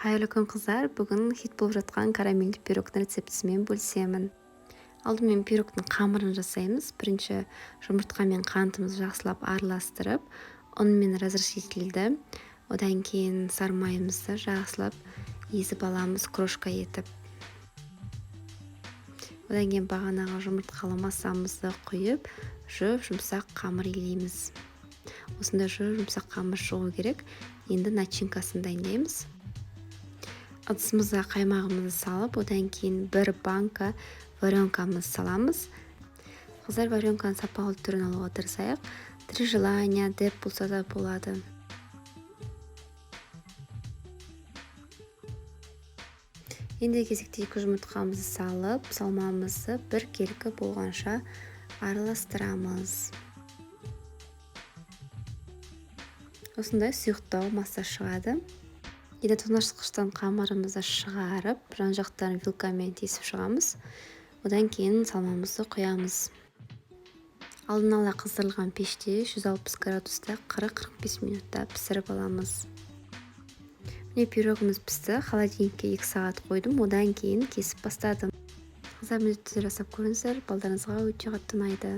Қайырлы күн қыздар, бүгін хит болып жатқан карамельді пирогтың рецептісімен бөлісемін. Алдымен пирогтың қамырын жасаймыз. Бірінші жұмыртқа мен қантымызды жақсылап араластырып, ұн мен разрешительді, одан кейін сармайымызды жақсылап езіп аламыз крошка етіп. Одан кейін бағанағы жұмыртқалы массамызды құйып, жұмсақ қамыр илейміз. Осында жұмсақ қамыр шығу керек. Енді начинкасын дайындаймыз. Ыдысымызға қаймағымызды салып, одан кейін бір банка варенкамызды саламыз. Қыздар, варенканың сапалы түрін алуға тырысайық. 3 желания деп болса да болады. Енді кезекте 2 жұмыртқамызды салып, салмамызды бір келкі болғанша араластырамыз. Осындай сұйықтау масса шығады. Енді тоңазытқыштан қамырымызды шығарып, жан жақтарын вилкамен тесіп шығамыз. Одан кейін салмамызды құямыз. Алдын ала қыздырылған пеште 160 градуста 40-45 минутта пісіріп аламыз. Міне пирогымыз пісті. Холодильникке 2 сағат қойдым, одан кейін кесіп бастадым. Қыздар, міндетті түрде жасап көріңіздер, балдарыңызға өте қатты ұнайды.